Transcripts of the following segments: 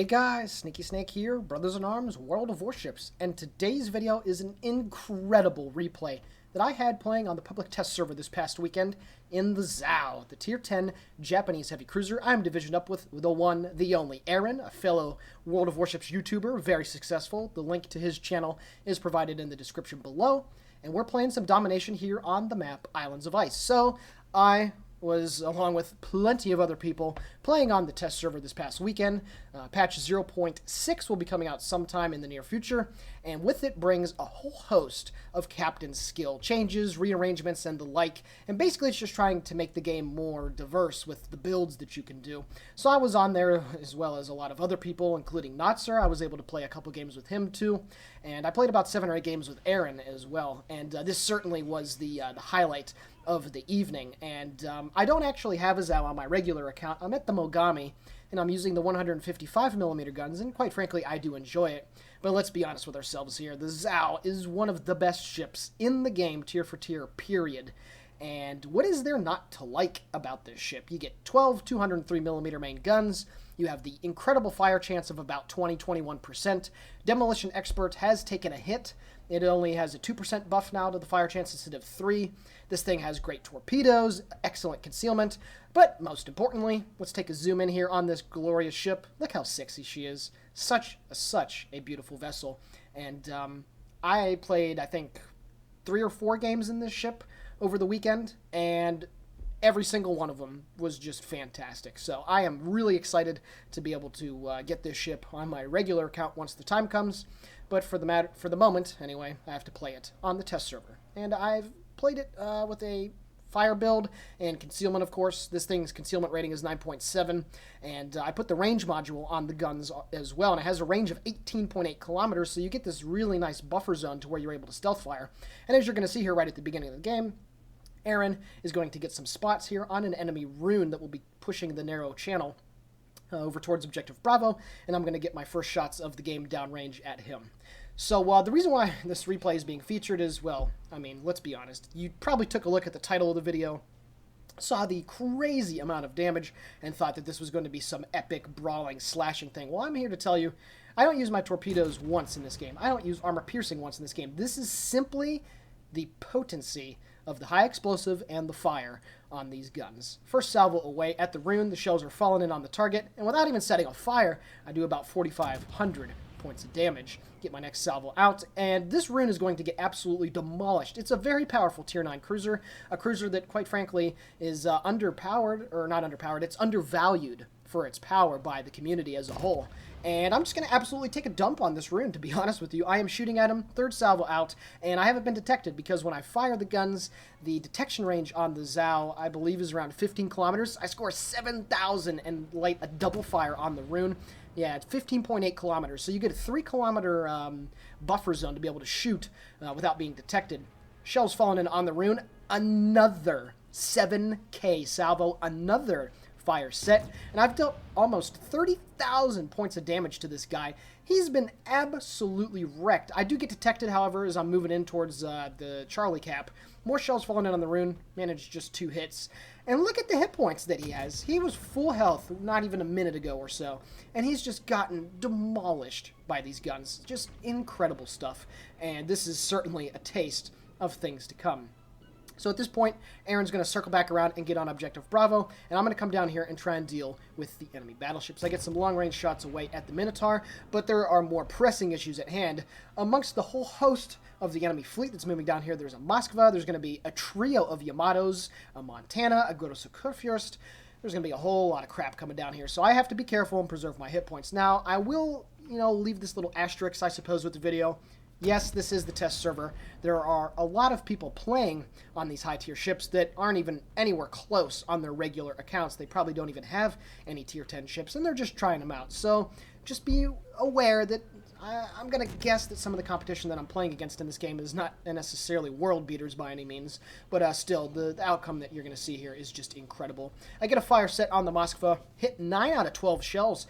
Hey guys, Sneaky Snake here, Brothers in Arms, World of Warships, and today's video is an incredible replay that I had playing on the public test server this past weekend in the Zao, the Tier 10 Japanese heavy cruiser. I'm divisioned up with the one, the only, Aerroon, a fellow World of Warships YouTuber, very successful. The link to his channel is provided in the description below, and we're playing some domination here on the map Islands of Ice. So, I was, along with plenty of other people, playing on the test server this past weekend. Patch 0.6 will be coming out sometime in the near future, and with it brings a whole host of captain skill changes, rearrangements, and the like, and basically it's just trying to make the game more diverse with the builds that you can do. So I was on there as well as a lot of other people, including Notser. I was able to play a couple games with him too, and I played about 7 or 8 games with Aerroon as well, and this certainly was the highlight of the evening. And I don't actually have a Zao on my regular account. I'm at the Mogami, and I'm using the 155mm guns, and quite frankly, I do enjoy it. But let's be honest with ourselves here. The Zao is one of the best ships in the game, tier for tier, period. And what is there not to like about this ship? You get 12 203mm main guns. You have the incredible fire chance of about 20-21%. Demolition Expert has taken a hit. It only has a 2% buff now to the fire chance instead of 3. This thing has great torpedoes, excellent concealment, but most importantly, let's take a zoom in here on this glorious ship. Look how sexy she is. Such a beautiful vessel. And I played, I think, 3 or 4 games in this ship over the weekend, and every single one of them was just fantastic. So I am really excited to be able to get this ship on my regular account once the time comes. But for the moment, anyway, I have to play it on the test server. And I've played it with a fire build and concealment, of course. This thing's concealment rating is 9.7, and I put the range module on the guns as well, and it has a range of 18.8 kilometers, so you get this really nice buffer zone to where you're able to stealth fire. And as you're going to see here right at the beginning of the game, Aerroon is going to get some spots here on an enemy rune that will be pushing the narrow channel over towards Objective Bravo, and I'm going to get my first shots of the game downrange at him. So the reason why this replay is being featured is, well, I mean, let's be honest. You probably took a look at the title of the video, saw the crazy amount of damage, and thought that this was going to be some epic, brawling, slashing thing. Well, I'm here to tell you, I don't use my torpedoes once in this game. I don't use armor piercing once in this game. This is simply the potency of the high explosive and the fire on these guns. First salvo away at the rune, the shells are falling in on the target, and without even setting a fire, I do about 4,500 points of damage. Get my next salvo out, and this rune is going to get absolutely demolished. It's a very powerful tier 9 cruiser, a cruiser that, quite frankly, is underpowered, or not underpowered, it's undervalued for its power by the community as a whole. And I'm just going to absolutely take a dump on this rune, to be honest with you. I am shooting at him, third salvo out, and I haven't been detected because when I fire the guns, the detection range on the Zao, I believe, is around 15 kilometers. I score 7,000 and light a double fire on the rune. Yeah, it's 15.8 kilometers, so you get a 3-kilometer buffer zone to be able to shoot without being detected. Shells falling in on the rune. Another 7K salvo, another fire set, and I've dealt almost 30,000 points of damage to this guy. He's been absolutely wrecked. I do get detected, however, as I'm moving in towards the Charlie cap. More shells falling in on the rune, managed just 2 hits. And look at the hit points that he has. He was full health not even a minute ago or so, and he's just gotten demolished by these guns. Just incredible stuff, and this is certainly a taste of things to come. So at this point, Aerroon's going to circle back around and get on Objective Bravo, and I'm going to come down here and try and deal with the enemy battleships. I get some long-range shots away at the Minotaur, but there are more pressing issues at hand. Amongst the whole host of the enemy fleet that's moving down here, there's a Moskva, there's going to be a trio of Yamatos, a Montana, a Grosse Kurfürst. There's going to be a whole lot of crap coming down here, so I have to be careful and preserve my hit points. Now, I will, leave this little asterisk, I suppose, with the video. Yes, this is the test server. There are a lot of people playing on these high-tier ships that aren't even anywhere close on their regular accounts. They probably don't even have any tier 10 ships, and they're just trying them out. So just be aware that I'm going to guess that some of the competition that I'm playing against in this game is not necessarily world beaters by any means, but still, the outcome that you're going to see here is just incredible. I get a fire set on the Moskva, hit 9 out of 12 shells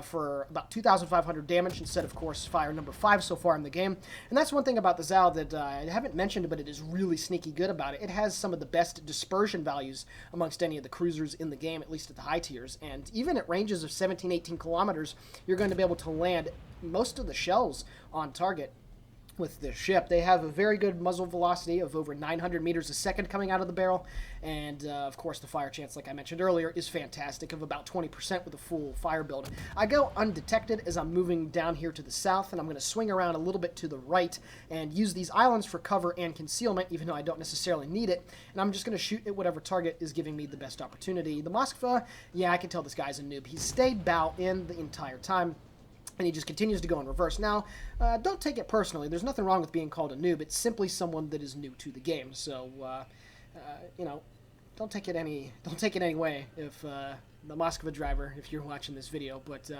for about 2,500 damage instead of, course, fire number 5 so far in the game. And that's one thing about the Zao that I haven't mentioned, but it is really sneaky good about it. It has some of the best dispersion values amongst any of the cruisers in the game, at least at the high tiers. And even at ranges of 17, 18 kilometers, you're going to be able to land most of the shells on target with this ship. They have a very good muzzle velocity of over 900 meters a second coming out of the barrel, and of course the fire chance, like I mentioned earlier, is fantastic, of about 20% with a full fire build. I go undetected as I'm moving down here to the south, and I'm going to swing around a little bit to the right and use these islands for cover and concealment, even though I don't necessarily need it, and I'm just going to shoot at whatever target is giving me the best opportunity. The Moskva, yeah, I can tell this guy's a noob. He stayed bow in the entire time, and he just continues to go in reverse. Now, don't take it personally. There's nothing wrong with being called a noob. It's simply someone that is new to the game. So, you know, don't take it any way if the Moskva driver, if you're watching this video, but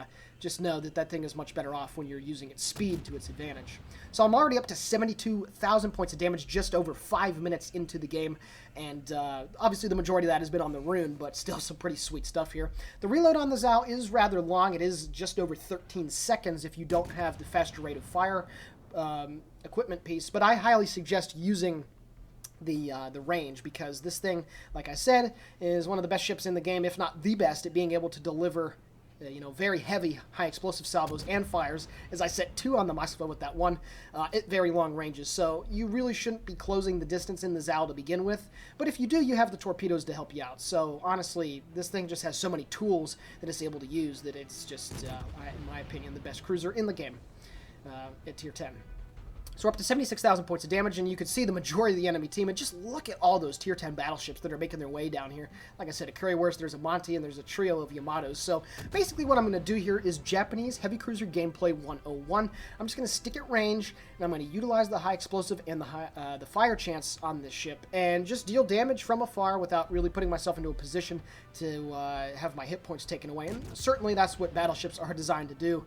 just know that that thing is much better off when you're using its speed to its advantage. So I'm already up to 72,000 points of damage just over 5 minutes into the game, and obviously the majority of that has been on the rune, but still some pretty sweet stuff here. The reload on the Zao is rather long. It is just over 13 seconds if you don't have the faster rate of fire equipment piece, but I highly suggest using the range, because this thing, like I said, is one of the best ships in the game, if not the best, at being able to deliver you know, very heavy high explosive salvos and fires, as I set 2 on the Moskva with that one, at very long ranges. So you really shouldn't be closing the distance in the Zao to begin with, but if you do, you have the torpedoes to help you out. So honestly, this thing just has so many tools that it's able to use that it's just, in my opinion, the best cruiser in the game at tier 10. So we're up to 76,000 points of damage, and you can see the majority of the enemy team. And just look at all those tier 10 battleships that are making their way down here. Like I said, at Currywurst, there's a Monty, and there's a trio of Yamatos. So basically what I'm going to do here is Japanese Heavy Cruiser Gameplay 101. I'm just going to stick at range, and I'm going to utilize the high explosive and the fire chance on this ship, and just deal damage from afar without really putting myself into a position to have my hit points taken away. And certainly that's what battleships are designed to do.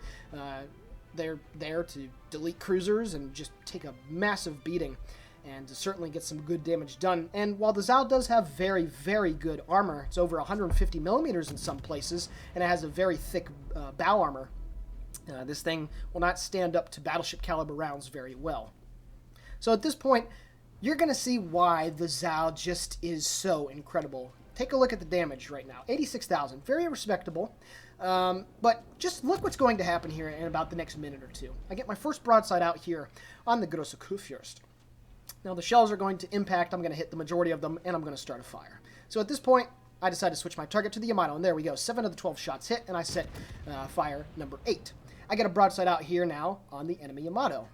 They're there to delete cruisers and just take a massive beating and to certainly get some good damage done. And while the Zao does have very, very good armor, it's over 150 millimeters in some places, and it has a very thick bow armor, this thing will not stand up to battleship caliber rounds very well. So at this point, you're going to see why the Zao just is so incredible. Take a look at the damage right now. 86,000. Very respectable. But just look what's going to happen here in about the next minute or two. I get my first broadside out here on the Grosse Kurfürst. Now the shells are going to impact. I'm going to hit the majority of them, and I'm going to start a fire. So at this point, I decide to switch my target to the Yamato, and there we go. 7 of the 12 shots hit, and I set fire number 8. I get a broadside out here now on the enemy Yamato.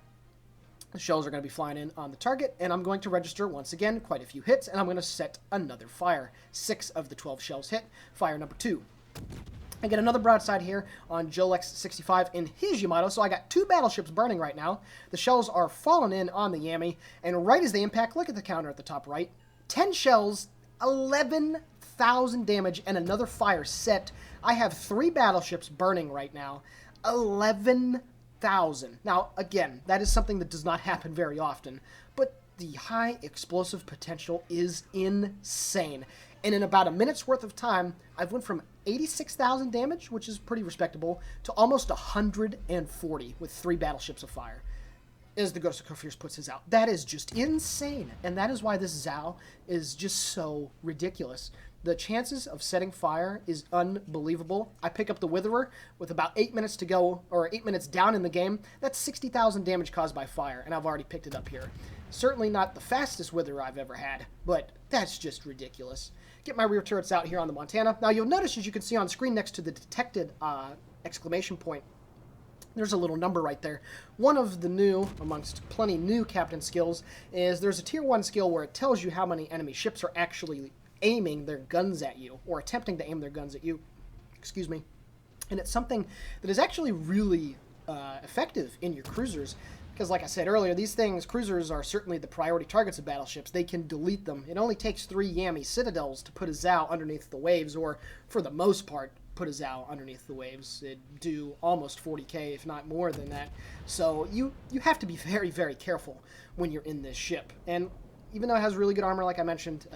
The shells are going to be flying in on the target, and I'm going to register, once again, quite a few hits, and I'm going to set another fire. 6 of the 12 shells hit. Fire number 2. I get another broadside here on Jolex 65 in his Yamato, so I got 2 battleships burning right now. The shells are falling in on the Yami, and right as they impact, look at the counter at the top right. 10 shells, 11,000 damage, and another fire set. I have 3 battleships burning right now. 11,000. Now, again, that is something that does not happen very often, but the high explosive potential is insane. And in about a minute's worth of time, I've went from 86,000 damage, which is pretty respectable, to almost 140 with 3 battleships of fire, as the Grosse Kurfürst puts his out. That is just insane, and that is why this Zao is just so ridiculous. The chances of setting fire is unbelievable. I pick up the Witherer with about 8 minutes to go, or 8 minutes down in the game. That's 60,000 damage caused by fire, and I've already picked it up here. Certainly not the fastest Witherer I've ever had, but that's just ridiculous. Get my rear turrets out here on the Montana. Now you'll notice, as you can see on screen next to the detected exclamation point, there's a little number right there. One of the new, amongst plenty new captain skills, is there's a tier 1 skill where it tells you how many enemy ships are actually aiming their guns at you, or attempting to aim their guns at you. Excuse me. And it's something that is actually really effective in your cruisers. Because like I said earlier, these things, cruisers are certainly the priority targets of battleships. They can delete them. It only takes 3 Yami citadels to put a Zao underneath the waves, or for the most part, put a Zao underneath the waves. It'd do almost 40k, if not more than that. So you have to be very, very careful when you're in this ship. And even though it has really good armor, like I mentioned,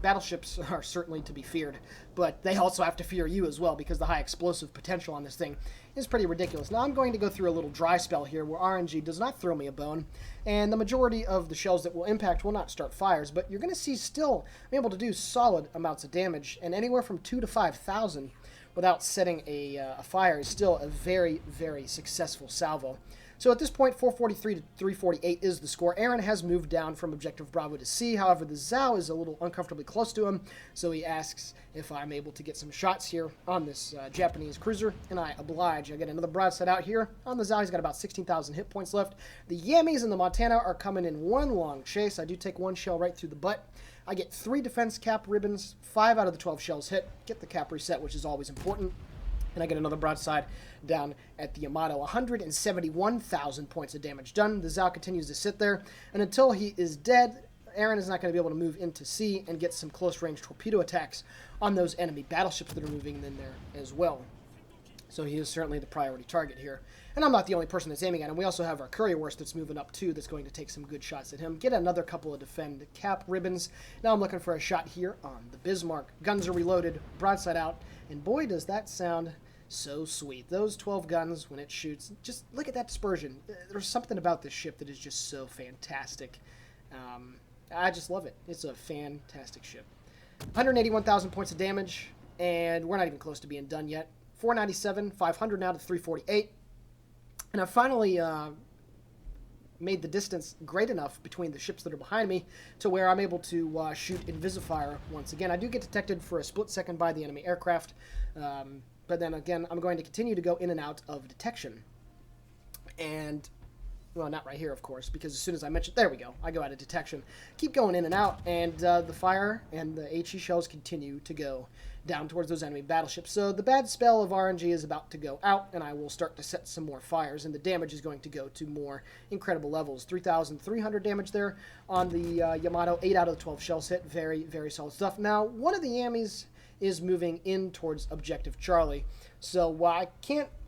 battleships are certainly to be feared, but they also have to fear you as well, because the high explosive potential on this thing is pretty ridiculous. Now I'm going to go through a little dry spell here where RNG does not throw me a bone, and the majority of the shells that will impact will not start fires, but you're going to see still I'm able to do solid amounts of damage, and anywhere from 2,000 to 5,000 without setting a fire is still a very, very successful salvo. So at this point, 443 to 348 is the score. Aerroon has moved down from Objective Bravo to C. However, the Zao is a little uncomfortably close to him, so he asks if I'm able to get some shots here on this Japanese cruiser, and I oblige. I get another broadside out here on the Zao. He's got about 16,000 hit points left. The Yammies and the Montana are coming in one long chase. I do take one shell right through the butt. I get 3 defense cap ribbons, 5 out of the 12 shells hit. Get the cap reset, which is always important. And I get another broadside down at the Yamato. 171,000 points of damage done. The Zao continues to sit there, and until he is dead, Aerroon is not going to be able to move into C and get some close-range torpedo attacks on those enemy battleships that are moving in there as well. So he is certainly the priority target here. And I'm not the only person that's aiming at him. We also have our Courier Worst that's moving up too, that's going to take some good shots at him. Get another couple of defend cap ribbons. Now I'm looking for a shot here on the Bismarck. Guns are reloaded, broadside out, and boy does that sound so sweet. Those 12 guns, when it shoots, just look at that dispersion. There's something about this ship that is just so fantastic. I just love it. It's a fantastic ship. 181,000 points of damage, and we're not even close to being done yet. 497, 500 now to 348. And I finally made the distance great enough between the ships that are behind me to where I'm able to shoot Invisifire once again. I do get detected for a split second by the enemy aircraft, but then again, I'm going to continue to go in and out of detection. And, well, not right here, of course, because as soon as I mention, there we go, I go out of detection. Keep going in and out, and the fire and the HE shells continue to go down towards those enemy battleships. So the bad spell of RNG is about to go out, and I will start to set some more fires, and the damage is going to go to more incredible levels. 3,300 damage there on the Yamato. 8 out of the 12 shells hit. Very, very solid stuff. Now, one of the Yammies is moving in towards Objective Charlie. So I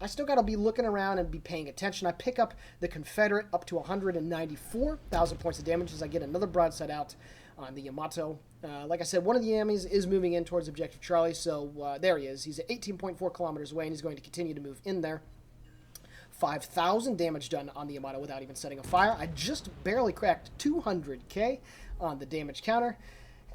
still got to be looking around and be paying attention. I pick up the Confederate up to 194,000 points of damage as I get another broadside out on the Yamato. Like I said, one of the Yammies is moving in towards Objective Charlie, so there he is. He's at 18.4 kilometers away, and he's going to continue to move in there. 5,000 damage done on the Yamato without even setting a fire. I just barely cracked 200k on the damage counter.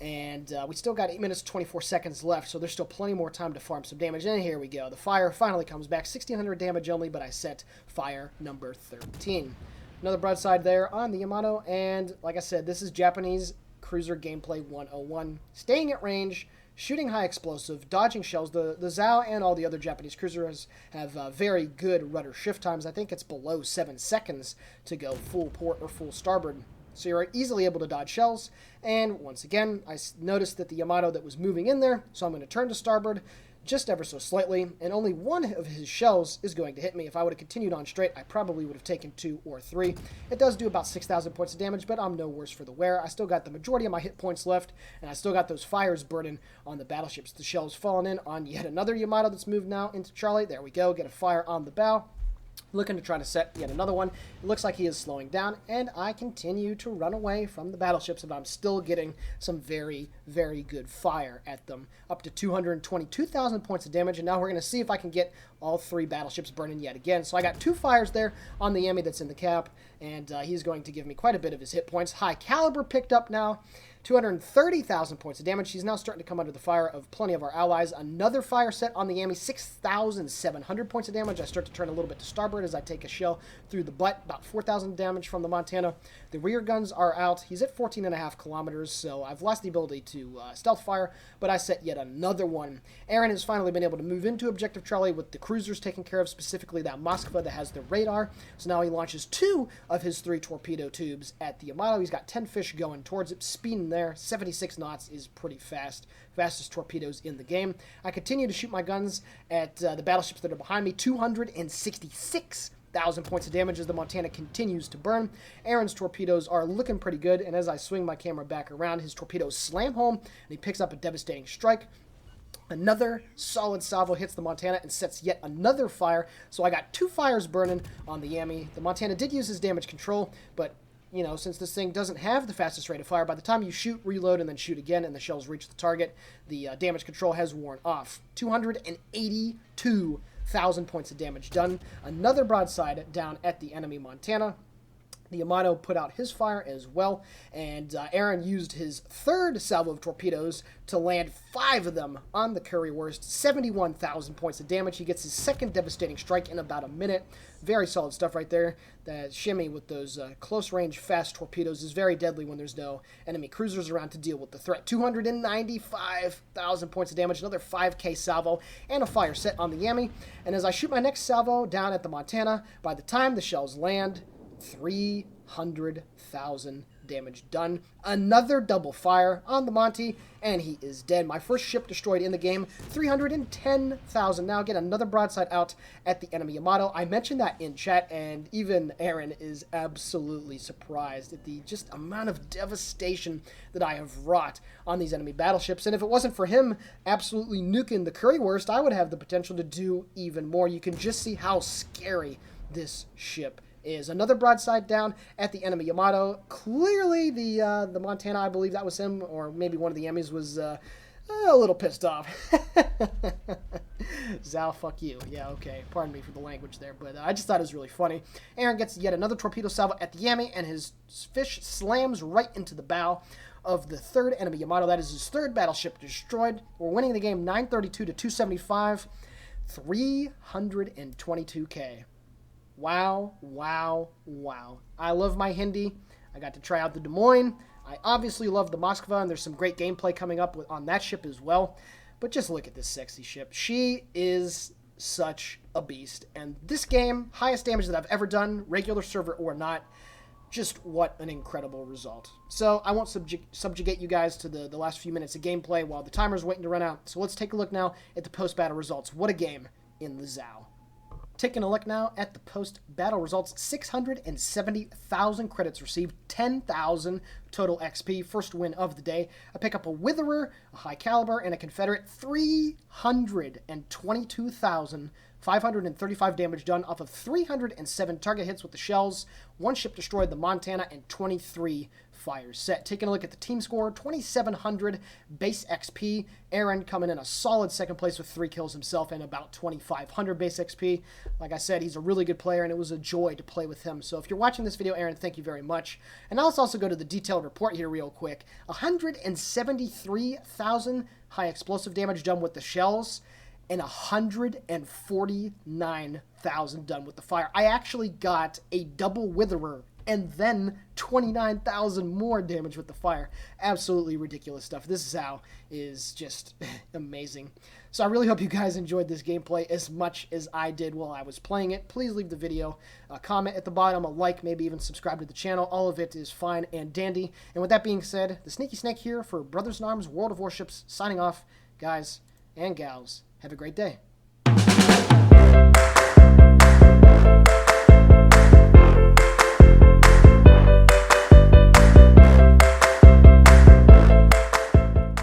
And we still got 8 minutes 24 seconds left, so there's still plenty more time to farm some damage. And here we go. The fire finally comes back. 1,600 damage only, but I set fire number 13. Another broadside there on the Yamato. And like I said, this is Japanese Cruiser Gameplay 101. Staying at range, shooting high explosive, dodging shells. The Zao and all the other Japanese cruisers have very good rudder shift times. I think it's below 7 seconds to go full port or full starboard. So you're easily able to dodge shells. And once again, I noticed that the Yamato that was moving in there, so I'm going to turn to starboard just ever so slightly, and only one of his shells is going to hit me. If I would have continued on straight, I probably would have taken 2 or 3. It does do about 6,000 points of damage, but I'm no worse for the wear. I still got the majority of my hit points left, and I still got those fires burning on the battleships. The shell's falling in on yet another Yamato that's moved now into Charlie. There we go, get a fire on the bow. Looking to try to set yet another one. It looks like he is slowing down, and I continue to run away from the battleships, and I'm still getting some very, very good fire at them. Up to 222,000 points of damage, and now we're going to see if I can get all 3 battleships burning yet again. So I got 2 fires there on the Yami that's in the cap, and he's going to give me quite a bit of his hit points. High caliber picked up now. 230,000 points of damage. He's now starting to come under the fire of plenty of our allies. Another fire set on the Yami, 6,700 points of damage. I start to turn a little bit to starboard as I take a shell through the butt. About 4,000 damage from the Montana. The rear guns are out. He's at 14.5 kilometers, so I've lost the ability to stealth fire, but I set yet another one. Aerroon has finally been able to move into Objective Charlie with the cruisers taken care of, specifically that Moskva that has the radar. So now he launches 2 of his 3 torpedo tubes at the Yamato. He's got 10 fish going towards it, speeding there. 76 knots is pretty fast. Fastest torpedoes in the game. I continue to shoot my guns at the battleships that are behind me. 266,000 points of damage as the Montana continues to burn. Aerroon's torpedoes are looking pretty good, and as I swing my camera back around, his torpedoes slam home, and he picks up a devastating strike Another solid salvo hits the Montana and sets yet another fire. So I got 2 fires burning on the Yami. The Montana did use his damage control, but, you know, since this thing doesn't have the fastest rate of fire, by the time you shoot, reload, and then shoot again, and the shells reach the target, the damage control has worn off. 282,000 points of damage done. Another broadside down at the enemy Montana. The Yamato put out his fire as well, and Aerroon used his 3rd salvo of torpedoes to land 5 of them on the Currywurst. 71,000 points of damage. He gets his 2nd devastating strike in about a minute. Very solid stuff right there. That shimmy with those close-range fast torpedoes is very deadly when there's no enemy cruisers around to deal with the threat. 295,000 points of damage, another 5k salvo, and a fire set on the Yami. And as I shoot my next salvo down at the Montana, by the time the shells land, 300,000 damage done. Another double fire on the Monty, and he is dead. My first ship destroyed in the game. 310,000. Now get another broadside out at the enemy Yamato. I mentioned that in chat, and even Aerroon is absolutely surprised at the just amount of devastation that I have wrought on these enemy battleships. And if it wasn't for him absolutely nuking the Currywurst, I would have the potential to do even more. You can just see how scary this ship is. Another broadside down at the enemy Yamato. Clearly the Montana, I believe that was him, or maybe one of the Emmys, was a little pissed off. Zao, fuck you. Yeah, okay. Pardon me for the language there, but I just thought it was really funny. Aerroon gets yet another torpedo salvo at the Yami, and his fish slams right into the bow of the 3rd enemy Yamato. That is his 3rd battleship destroyed. We're winning the game 932 to 275. 322k. Wow, wow, wow. I love my Hindi. I got to try out the Des Moines. I obviously love the Moskva, and there's some great gameplay coming up on that ship as well. But just look at this sexy ship. She is such a beast. And this game, highest damage that I've ever done, regular server or not, just what an incredible result. So I won't subjugate you guys to the last few minutes of gameplay while the timer's waiting to run out. So let's take a look now at the post-battle results. What a game in the Zao. Taking a look now at the post-battle results, 670,000 credits received, 10,000 total XP, first win of the day. I pick up a Witherer, a High Caliber, and a Confederate, 322,535 damage done off of 307 target hits with the shells, 1 ship destroyed, the Montana, and 23 fires set. Taking a look at the team score, 2,700 base XP. Aerroon coming in a solid 2nd place with 3 kills himself and about 2,500 base XP. Like I said, he's a really good player, and it was a joy to play with him. So if you're watching this video, Aerroon, thank you very much. And let's also go to the detailed report here real quick. 173,000 high explosive damage done with the shells, and 149,000 done with the fire. I actually got a double Witherer and then 29,000 more damage with the fire. Absolutely ridiculous stuff. This Zao is just amazing. So I really hope you guys enjoyed this gameplay as much as I did while I was playing it. Please leave the video a comment at the bottom, a like, maybe even subscribe to the channel. All of it is fine and dandy. And with that being said, the Sneaky Snake here for Brothers in Arms World of Warships, signing off. Guys and gals, have a great day.